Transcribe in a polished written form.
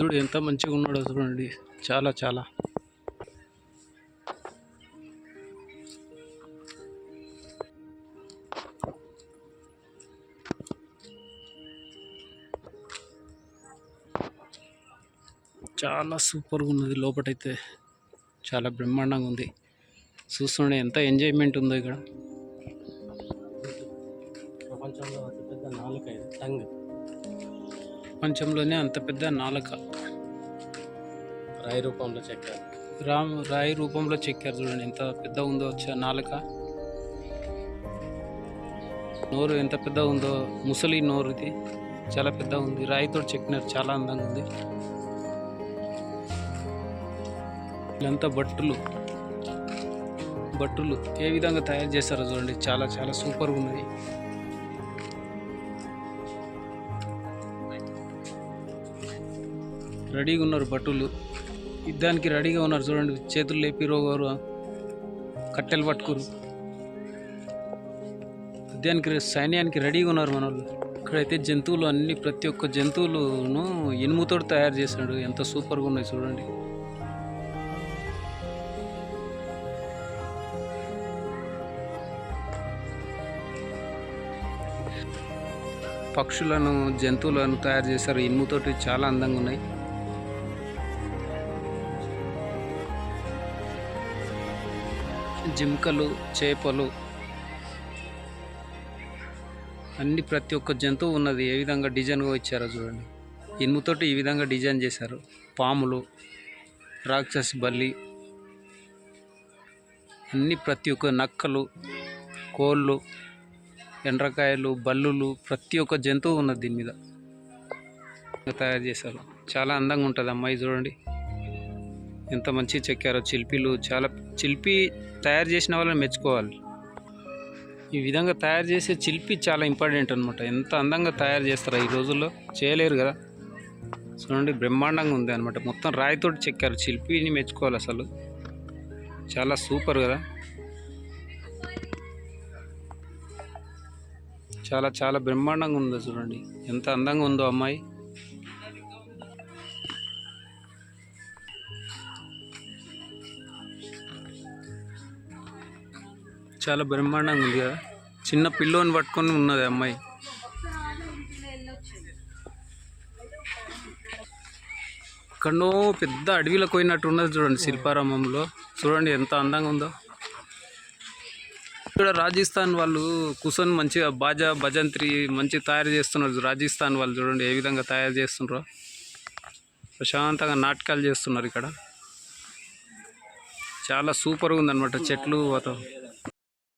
బుద్ధుడు ఎంత మంచిగా ఉన్నాడో చూడండి. చాలా చాలా చాలా సూపర్గా ఉన్నది. లోపటైతే చాలా బ్రహ్మాండంగా ఉంది. చూస్తుండే ఎంత ఎంజాయ్మెంట్ ఉందో ఇక్కడ. ప్రపంచంలో అతిపెద్ద నాలుక ఇది, టంగ్. ప్రపంచంలోనే అంత పెద్ద నాలుక రాయి రూపంలో చెక్కారు. రాయి రూపంలో చెక్కారు. చూడండి ఎంత పెద్ద ఉందో నాలుక. నోరు ఎంత పెద్ద ఉందో, ముసలి నోరు ఇది చాలా పెద్ద ఉంది. రాయితో చెక్కినారు, చాలా అందంగా ఉంది. ఇదంతా బట్టులు ఏ విధంగా తయారు చేస్తారో చూడండి. చాలా చాలా సూపర్గా ఉన్నది. రెడీగా ఉన్నారు బట్టులు, యుద్ధానికి రెడీగా ఉన్నారు చూడండి. చేతులు లేపి రోగారు, కట్టెలు పట్టుకురు, యుద్ధానికి సైన్యానికి రెడీగా ఉన్నారు మన వాళ్ళు. ఇక్కడైతే జంతువులు అన్ని, ప్రతి ఒక్క జంతువులను ఇనుముతో తయారు చేశాడు. ఎంత సూపర్గా ఉన్నాయి చూడండి. పక్షులను, జంతువులను తయారు చేశారు ఇనుముతోటి, చాలా అందంగా ఉన్నాయి. జింకలు, చేపలు అన్ని, ప్రతి ఒక్క జంతువు ఉన్నది. ఏ విధంగా డిజైన్గా ఇచ్చారో చూడండి. ఇనుముతోటి ఈ విధంగా డిజైన్ చేశారు. పాములు, రాక్షసి బల్లి అన్ని, ప్రతి ఒక్క నక్కలు, కోళ్ళు, ఎండ్రకాయలు, బల్లులు, ప్రతి ఒక్క జంతువు ఉన్నది దీని మీద తయారు చేశారు. చాలా అందంగా ఉంటుంది. అమ్మాయి చూడండి ఎంత మంచిగా చెక్కారో. శిల్పి తయారు చేసిన వాళ్ళని మెచ్చుకోవాలి. ఈ విధంగా తయారు చేసే శిల్పి చాలా ఇంపార్టెంట్ అనమాట. ఎంత అందంగా తయారు చేస్తారో ఈ రోజుల్లో, చేయలేరు కదా. చూడండి బ్రహ్మాండంగా ఉంది అనమాట. మొత్తం రాయితోటి చెక్కారు. శిల్పిని మెచ్చుకోవాలి అసలు, చాలా సూపర్ కదా. చాలా చాలా బ్రహ్మాండంగా ఉందో చూడండి. ఎంత అందంగా ఉందో అమ్మాయి. చాలా బ్రహ్మాండంగా ఉంది కదా. చిన్న పిల్లోని పట్టుకొని ఉన్నది అమ్మాయి. ఎక్కడో పెద్ద అడవిలోకి పోయినట్టు ఉన్నది చూడండి. శిల్పారామంలో చూడండి ఎంత అందంగా ఉందో. ఇక్కడ రాజస్థాన్ వాళ్ళు కూర్చొని మంచిగా బాజా, భజంత్రి మంచిగా తయారు చేస్తున్నారు. రాజస్థాన్ వాళ్ళు చూడండి ఏ విధంగా తయారు చేస్తున్నారో. ప్రశాంతంగా నాటకాలు చేస్తున్నారు ఇక్కడ. చాలా సూపర్గా ఉందన్నమాట. చెట్లు, వాతావరణం.